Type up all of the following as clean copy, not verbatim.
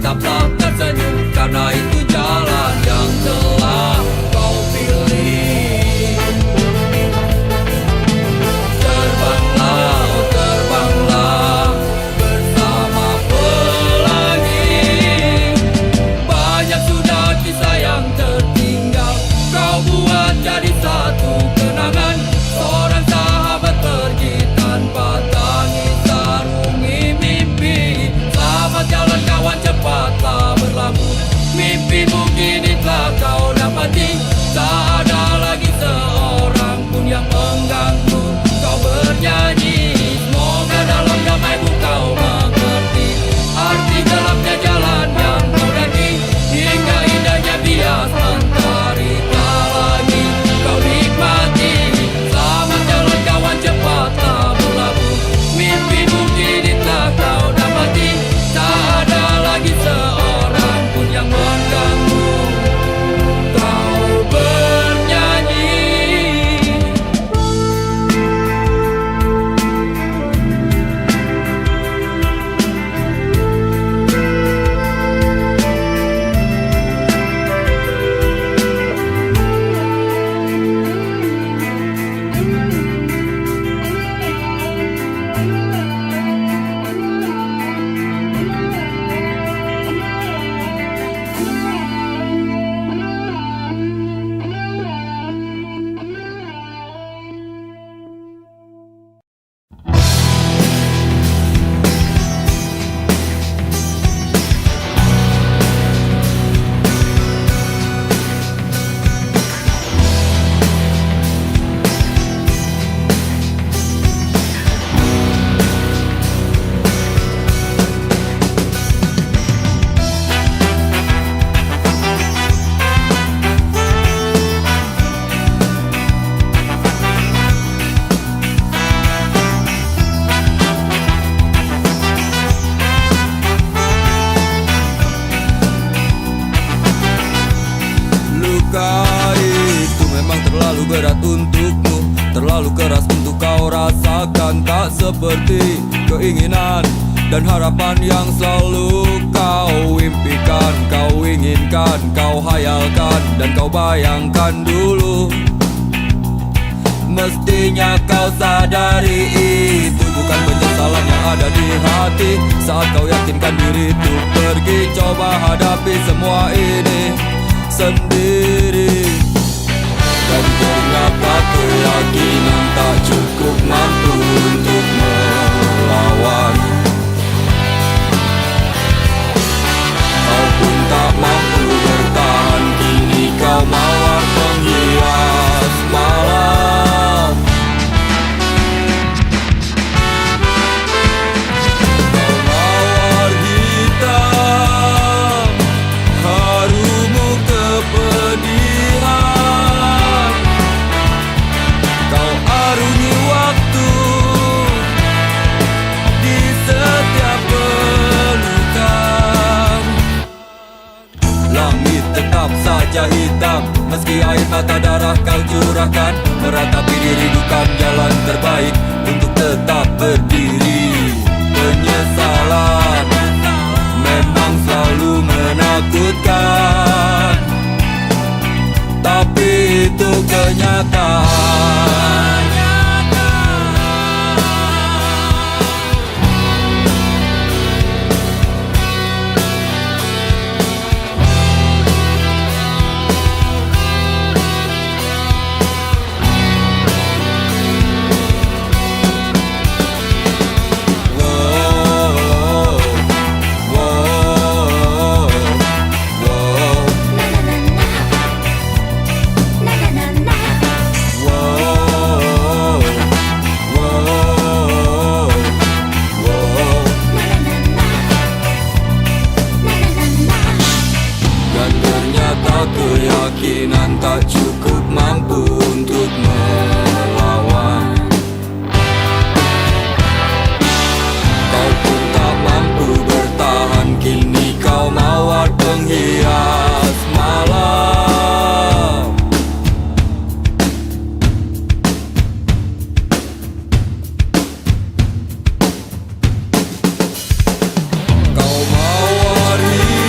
tetaplah tersenyum, karena itu jalan yang telah kau pilih. Terbanglah, oh terbanglah bersama pelangi. Banyak sudah kisah yang tertinggal, kau buat jadi satu kenangan. Seorang sahabat pergi tanpa tangis sarungi mimpi. Selamat jalan kawan, cepatlah berlabuh. Mimpimu kini telah kau dapati. Tak ada lagi seorang pun yang mengganggu kau bernyanyi. Semoga dalam damaimu kau mengerti arti gelapnya jalan yang kau daki. Hingga indahnya bias mentari tak lagi kau nikmati. Selamat jalan kawan, cepatlah berlabuh. Mimpimu kini telah kau dapati. Tak ada lagi seorang pun yang mengganggu kau bernyanyi. Luka itu memang terlalu berat untukmu, terlalu keras untuk kau rasakan. Tak seperti keinginan dan harapan yang selalu kau impikan, kau inginkan, kau hayalkan, dan kau bayangkan dulu. Mestinya kau sadari itu bukan penyesalan yang ada di hati. Saat kau yakinkan diri untuk pergi, coba hadapi semua ini sendiri. Dan ternyata keyakinan tak cukup mampu untuk melawan. Kau pun tak mampu bertahan, kini kau mawar penghias malam. Kau mawar hitam, harumu kepedihan. Kau arungi waktu di setiap pelukan. Langit tetap saja hitam, meski air mata darah kau curahkan. Meratapi diri bukan jalan terbaik untuk tetap berdiri. Penyesalan memang selalu menakutkan, tapi itu kenyataan. Keyakinan tak cukup mampu untuk melawan. Kau pun tak mampu bertahan, kini kau mawar penghias malam. Kau mawar hitam,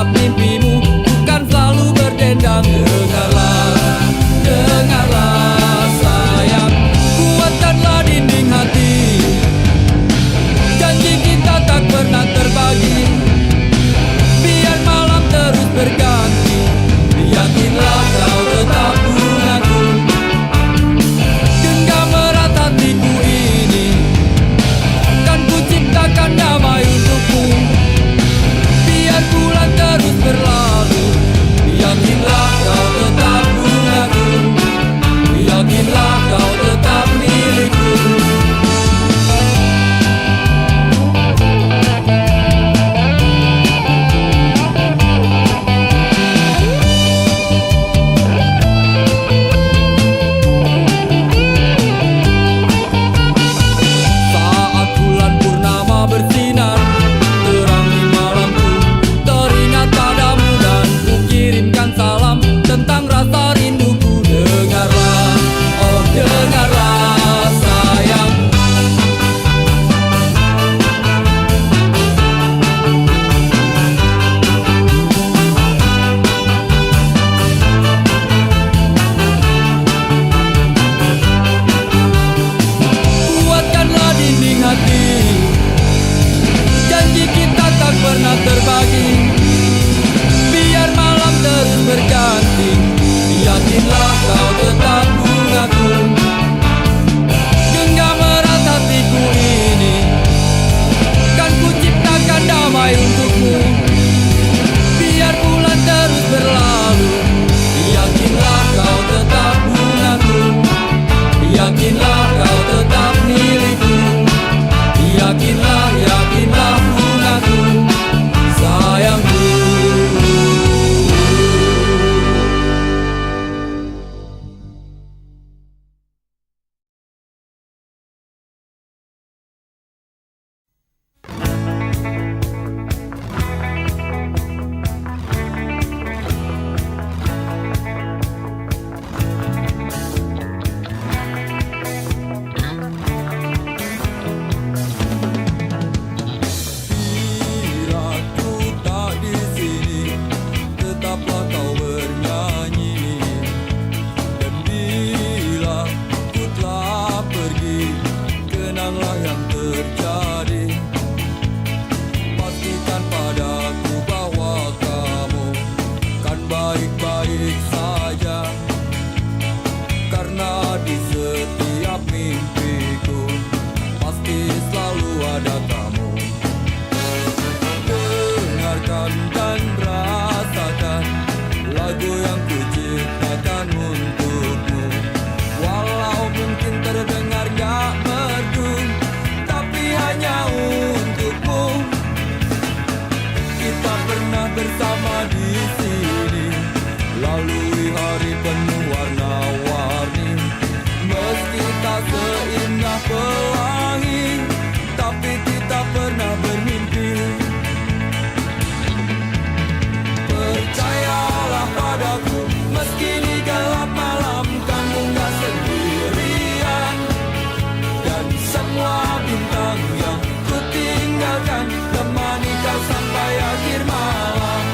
menatap mimpimu, bukan selalu berdendang. Dengarlah sayang, kuatkanlah dinding hati. Janji kita tak pernah terbagi, biar malam terus berganti. Yakinlah kau tetap bungaku, genggam erat hatiku ini. Kan ku ciptakan damai untukmu, biar bulan terus berlalu. Yakinlah kau tetap bungaku, yakinlah kau tetap milikku. Saat bulan purnama bersinar, terangi malamku, teringat padamu dan ku kirimkan salam tentang rasa rinduku. Dengarlah, oh dengarlah sayang, kuatkanlah dinding hati. Janji kita tak pernah terbagi, biar malam terus berganti. Yakinlah kau tetap bungaku, genggam erat hatiku ini. Kan ku ciptakan damai untukmu, biar bulan terus berlalu. Yakinlah kau tetap bungaku, yakinlah kau tetap milikku. Yakinlah, yakinlah bungaku, sayangku. Bila ku tak di sini, tetaplah kau bernyanyi. Dan bila ku telah pergi, kenanglah yang terjadi. Pastikan padaku bahwa kamu kan baik-baik saja, karena di setiap mimpiku pasti selalu ada kamu. Dengarkan dan rasakan lagu yang ku ciptakan untukmu. Walau mungkin terdengar gak merdu, tapi hanya untukmu. Kita pernah bersama di sini, lalui hari penuh warna-warni. Meski tak seindah pelangi, tapi kita pernah bermimpi. Percayalah padaku, meski di gelap malam kamu gak sendirian. Dan semua bintang yang ku tinggalkan temani kau sampai akhir malam.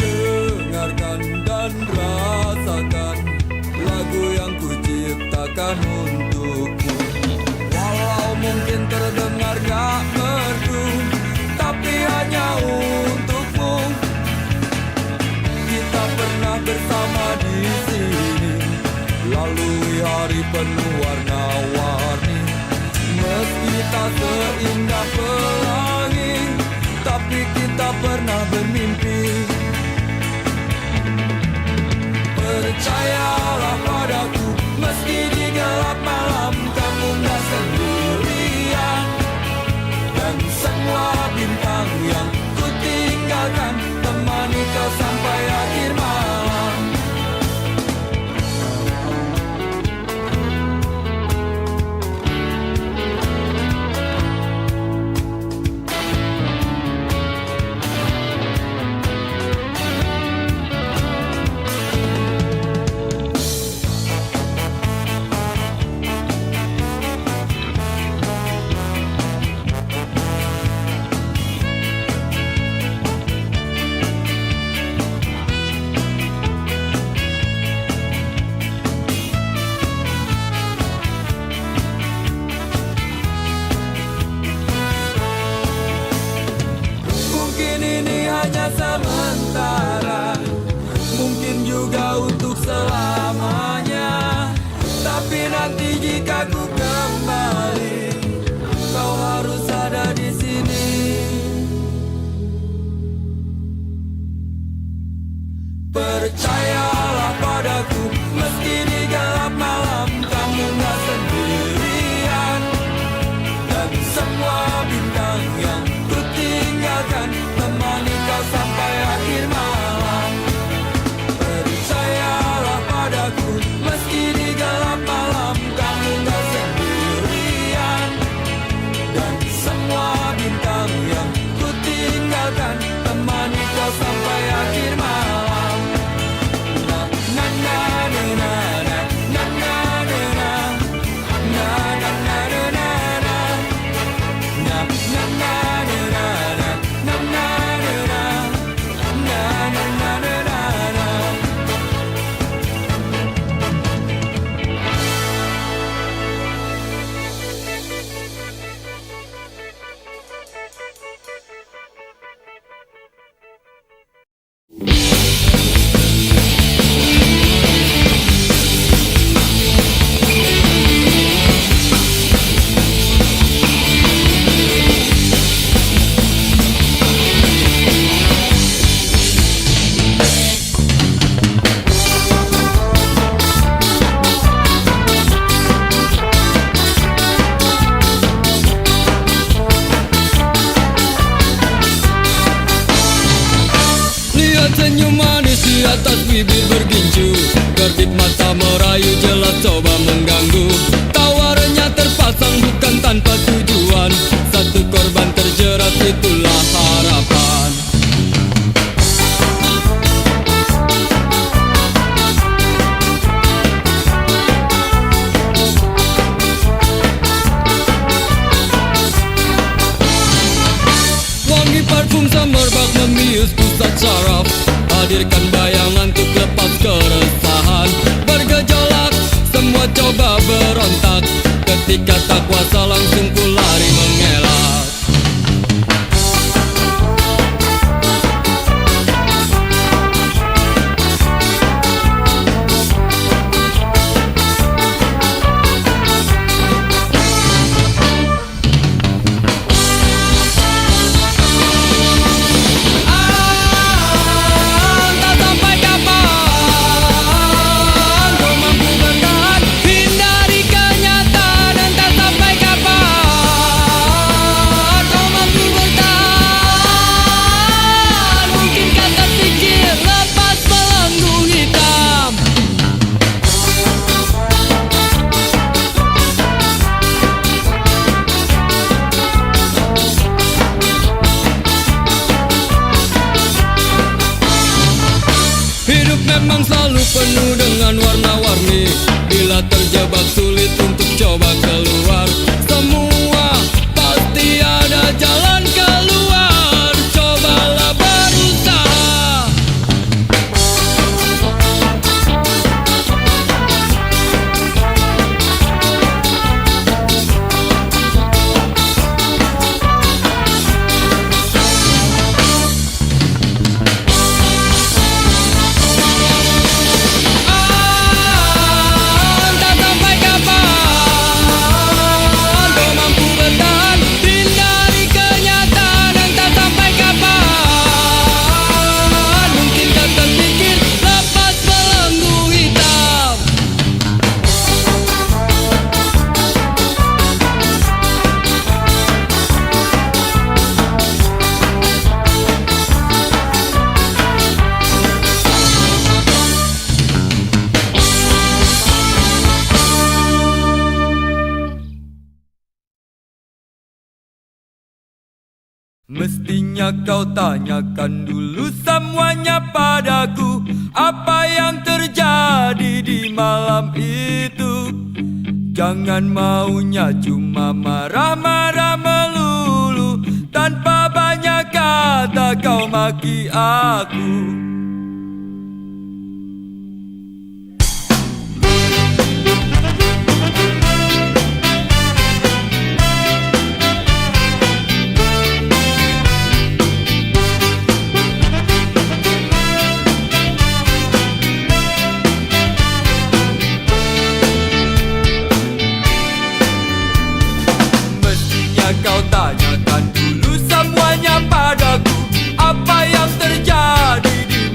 Dengarkan dan rasakan lagu yang ku ciptakan untukmu. Walau mungkin terdengar gak merdu, tapi hanya untukmu. Kita pernah bersama di sini, lalui hari penuh warna-warni. Meski tak seindah pelangi, tapi kita pernah bermimpi. Percayalah padaku, meski di gelap malam kamu gak sendirian. Dan semua bintang yang ku tinggalkan temani kau sampai akhir malam. Percayalah padaku, meski di gelap malam kamu gak sendirian. Dan semua bintang yang ku tinggalkan temani kau sampai akhir malam. Percayalah padaku, meski di gelap malam kamu gak sendirian. Dan semua bintang yang ku tinggalkan temani kau sampai akhir malam. Senyum manis di atas bibir bergincu, kedip mata merayu jelas coba mengganggu. Tawarannya terpasang bukan tanpa tujuan, satu korban terjerat itulah harapan. Wangi parfum semerbak membius pusat saraf, hadirkan bayangan untuk lepas keresahan. Bergejolak, semua coba berontak, ketika tak kuasa langsung ku lari mengelak. Memang selalu penuh dengan warna-warni, bila terjebak sulit untuk coba keluar. Semua pasti ada jalan keluar, cobalah berusaha. Mestinya kau tanyakan dulu semuanya padaku, apa yang terjadi di malam itu. Jangan maunya cuma marah-marah melulu, tanpa banyak kata kau maki aku. Kau tanyakan dulu semuanya padaku, apa yang terjadi di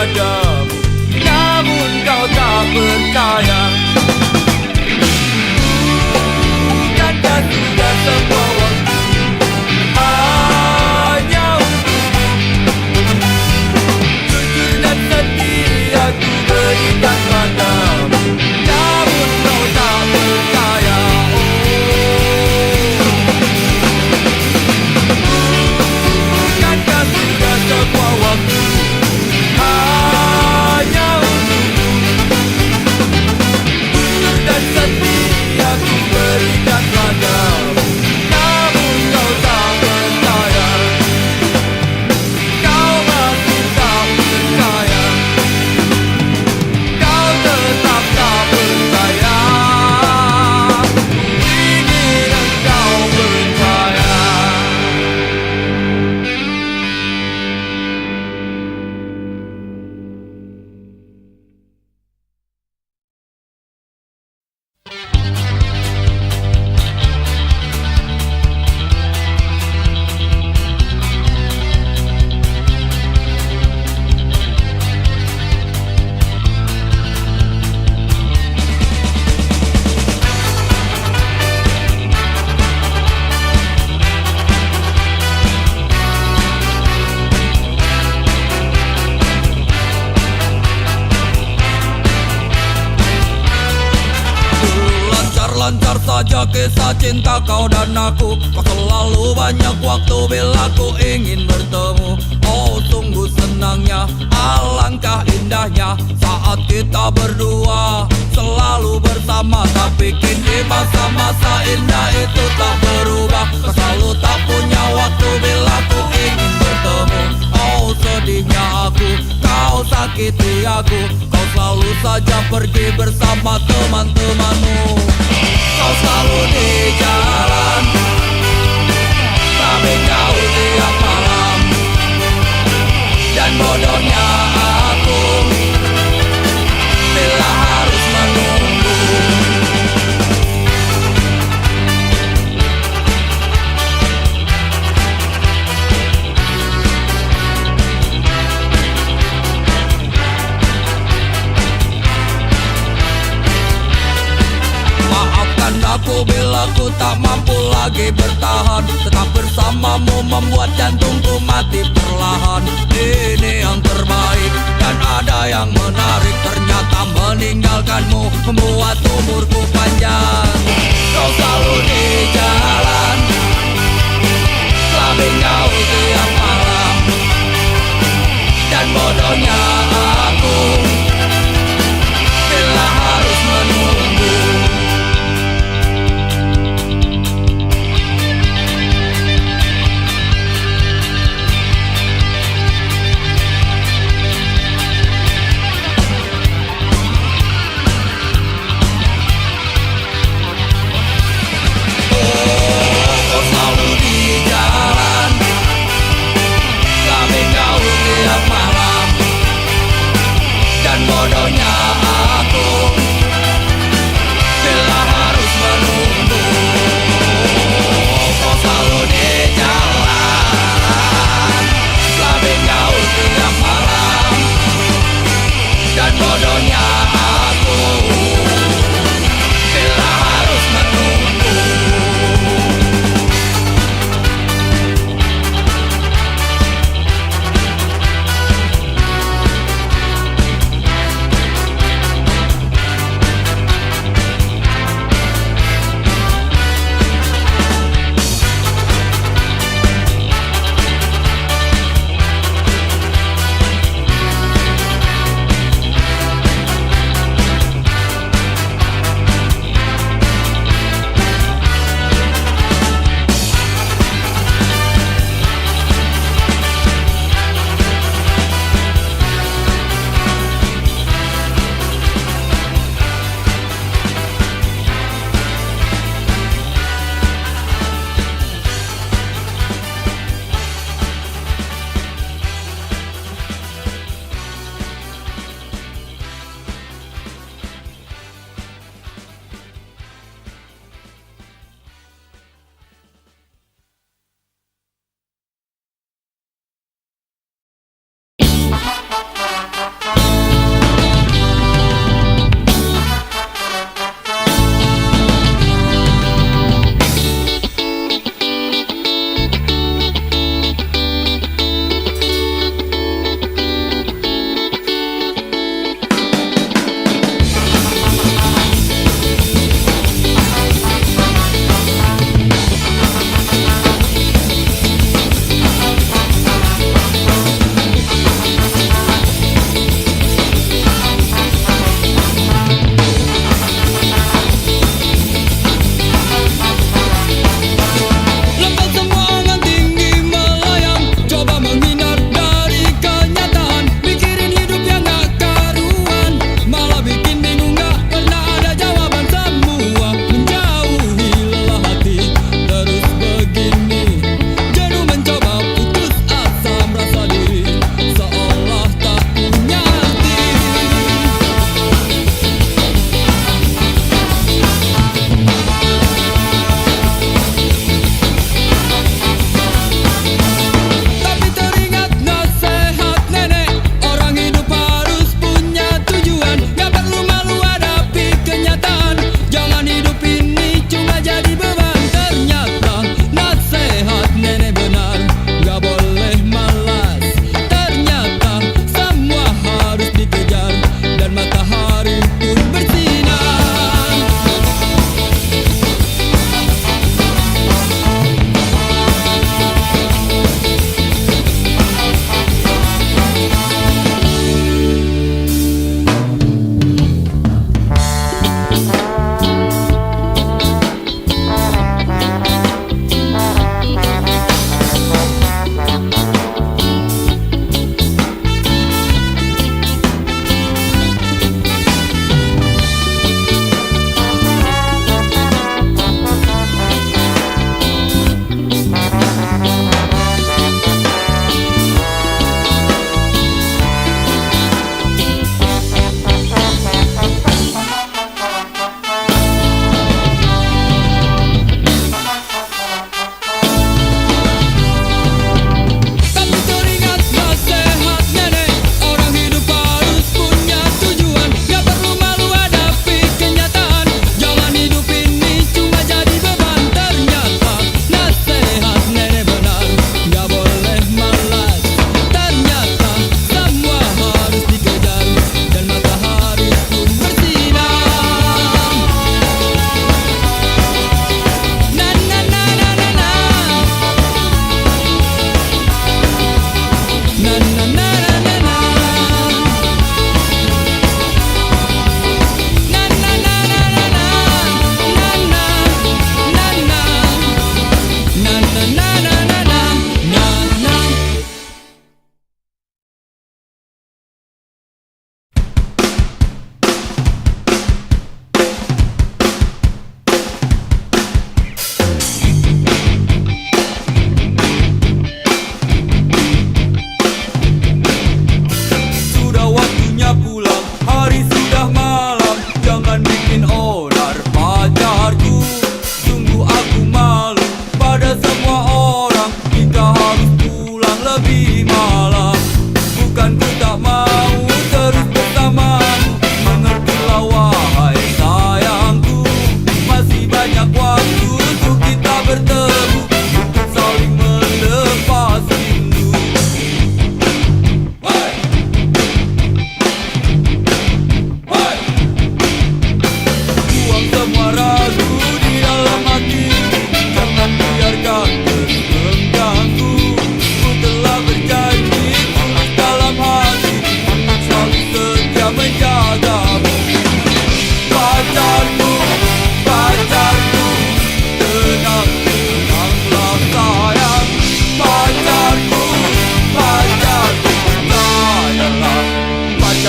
padamu, namun kau tak percaya. Bukankah sudah semua waktu hanya untukmu? Jujur dan setia ku berikan padamu, namun kau tak percaya. Bukankah sudah semua waktu hanya untukmu? Jujur dan setia ku berikan padamu, namun kau tak percaya. Kau masih tak percaya, kau tetap tak percaya. Ku ingin engkau percaya. Lancar saja kisah cinta kau dan aku. Kau selalu banyak waktu bila ku ingin bertemu. Oh sungguh senangnya, alangkah indahnya saat kita berdua selalu bersama. Tapi kini masa-masa indah itu tak berubah. Kau selalu tak punya waktu bila ku ingin bertemu. Oh sedihnya aku, kau sakiti aku. Kau selalu saja pergi bersama teman-temanmu. Kau selalu di jalan, tapi kau tiap malam. Dan bodohnya aku bila harus menunggu. Maafkan aku bila ku tak mampu lagi bertahan. Tetap bersamamu membuat jantungku mati perlahan. Ini yang terbaik dan ada yang menarik. Ternyata meninggalkanmu membuat umurku panjang. Kau selalu di jalan, tapi kau tiap malam. Dan bodohnya aku bila harus menunggu.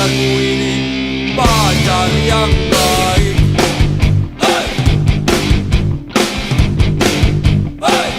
pacarmu ini pacar yang baik. Hey! Hey!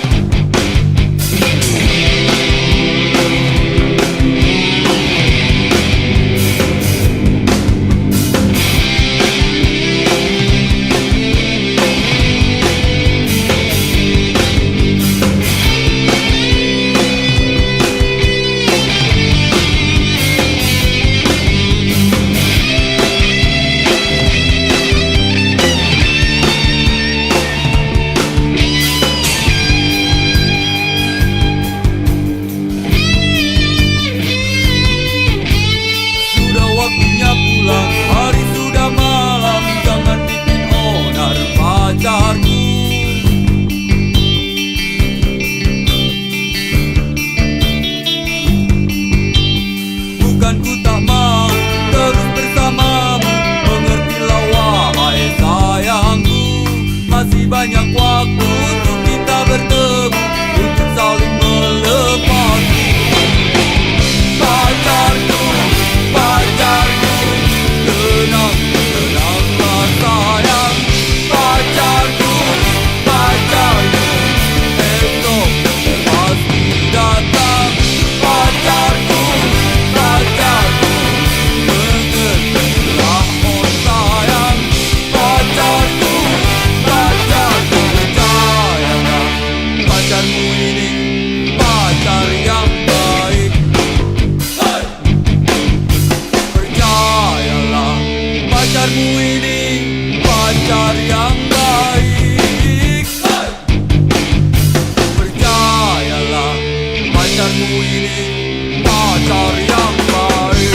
Sudah waktunya pulang, hari sudah malam, jangan bikin onar pacarku. Bukan ku tak mau terus bersamamu, mengertilah wahai sayangku. Masih banyak waktu untuk kita bertemu, untuk saling melepasku. Pacarku, pacarku, tenang, tenanglah sayang. Pacarku, pacarku, esok pasti datang. Pacarku, pacarku, mengertilah oh sayang. Pacarku, pacarku, percayalah, pacarmu ini pacar yang baik. Hey! Percayalah, pacarmu ini pacar yang baik. Hey! Percayalah, pacarmu ini pacar yang baik.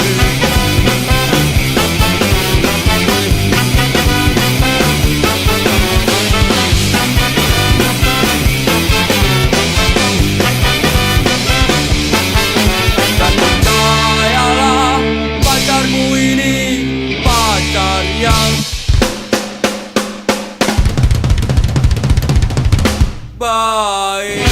Dan percayalah, pacarmu ini pacar yang baik.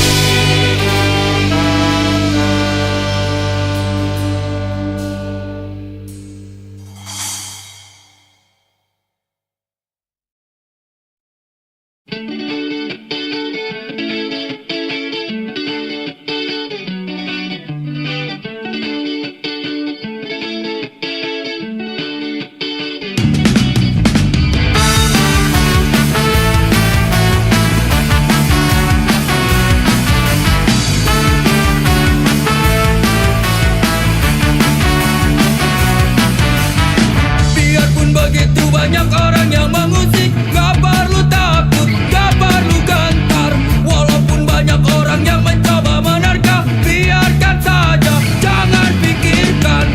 Biarpun begitu banyak orang yang mengusik, gak perlu takut, gak perlu gentar. Walaupun banyak orang yang mencoba menerka, biarkan saja, jangan pikirkan.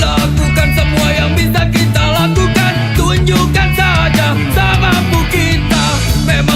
Lakukan semua yang bisa kita lakukan, tunjukkan saja semampu kita. Memang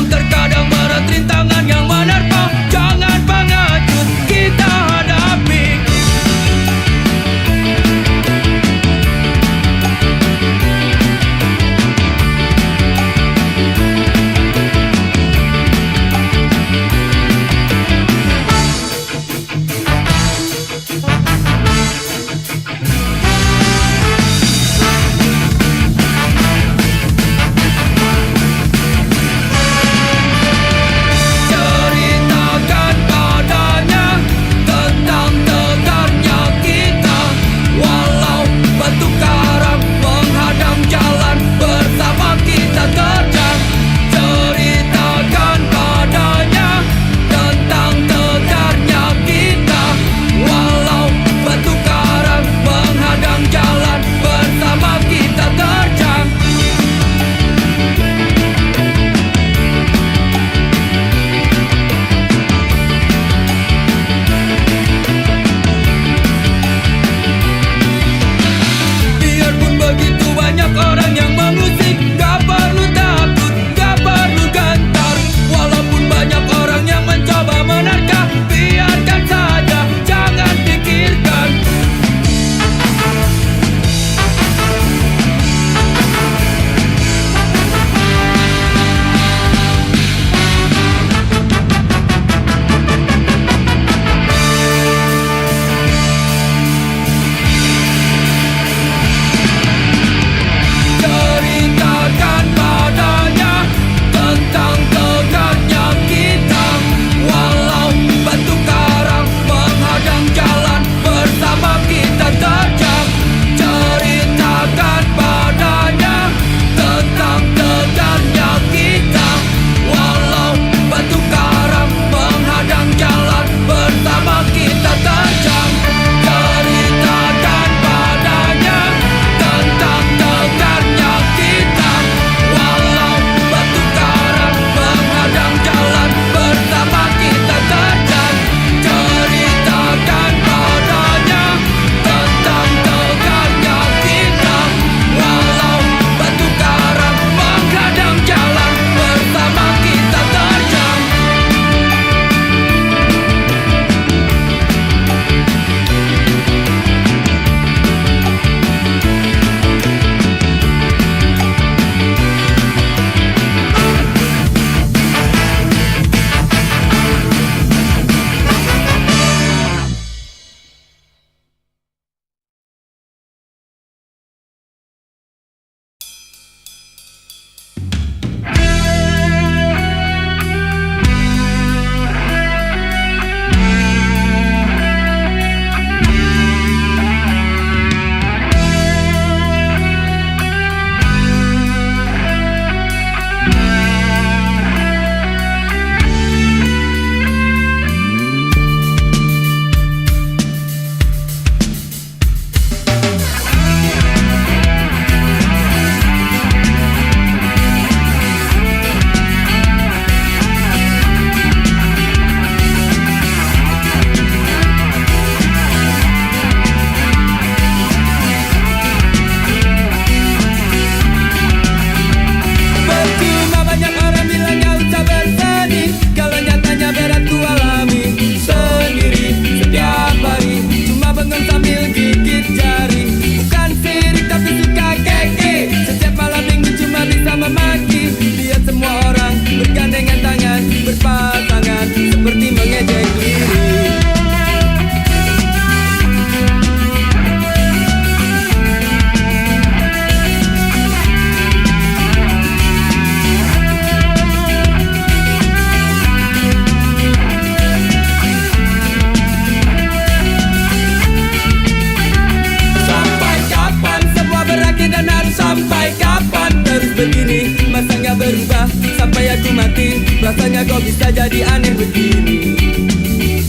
kok bisa jadi aneh begini?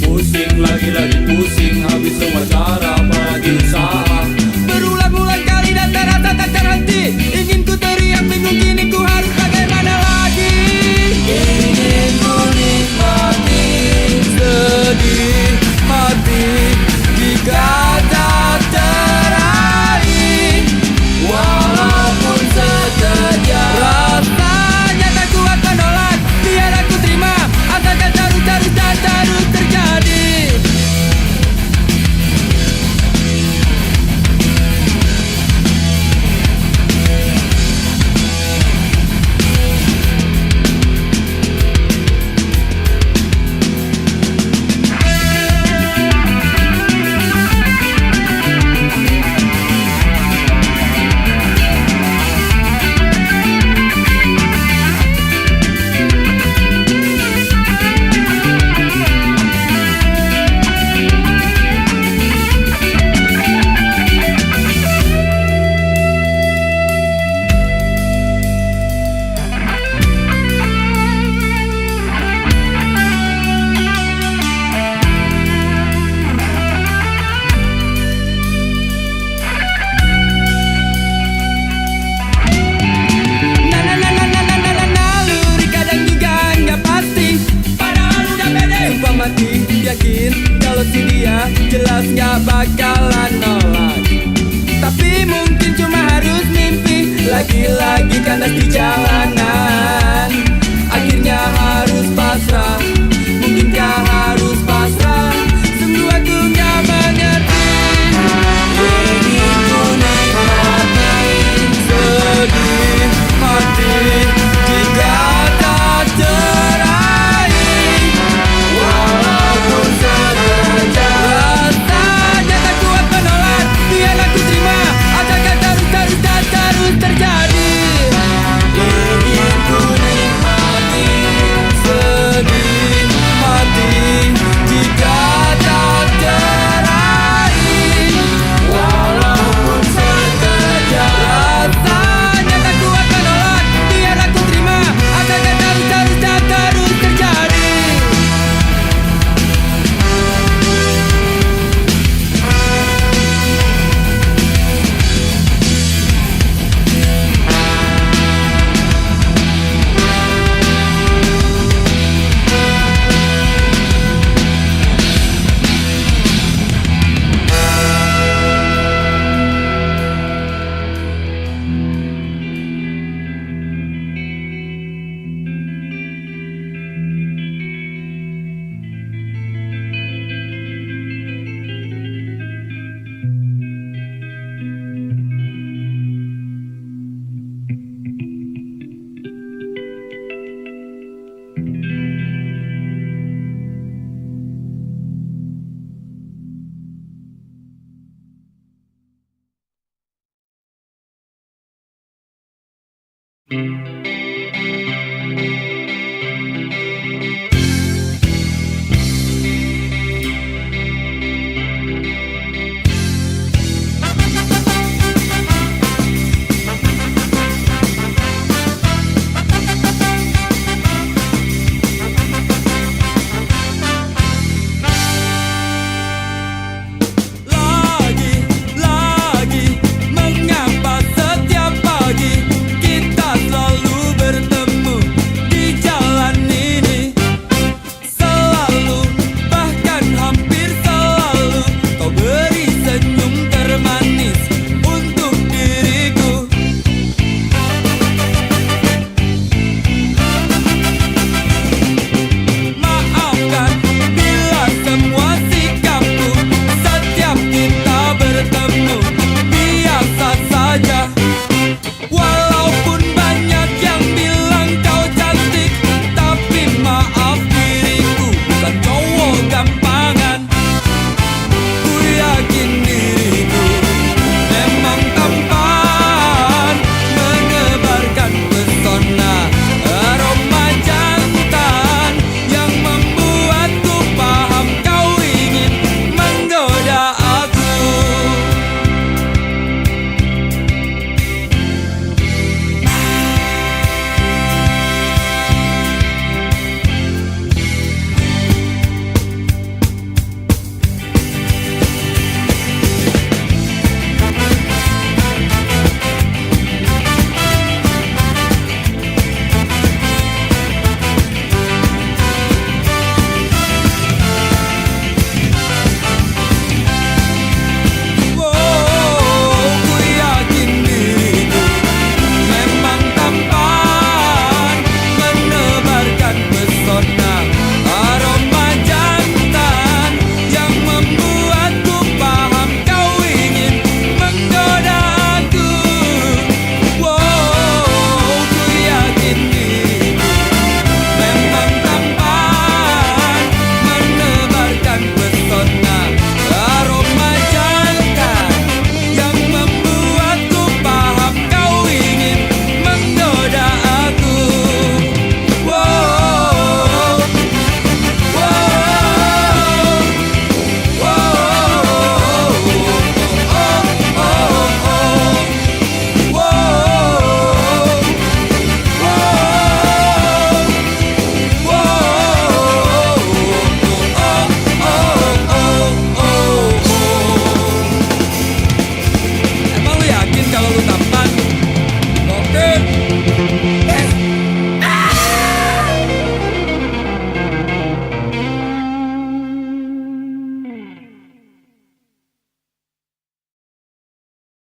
Pusing lagi pusing, habis semua cara apalagi usaha. Berulang-ulang kali dan terasa tak terhenti. Ingin ku teriak bingung kini ku harus bagaimana lagi. Ingin ku nikmati sedih hati jika tak teraih, walaupun sekejap. Rasanya tak kuat menolak, biar aku terima, asalkan terus dan terus terjadi. Yakin kalau si dia jelas gak bakalan nolak, tapi mungkin cuma harus mimpi. Lagi-lagi kandas di jalanan, akhirnya harus pasrah. Mungkinkah harus pasrah? Sungguh aku gak mengerti. Ingin ku nikmati sedih hati jika tak teraih, walaupun sekejap. Rasanya tak kuat menolak, biar aku terima, asalkan terus dan terus terjadi. Ingin ku nikmati sedih hati jika tak teraih, walaupun sekejap. Rasanya tak kuat menolak, biar aku terima, asalkan terus dan terus terjadi.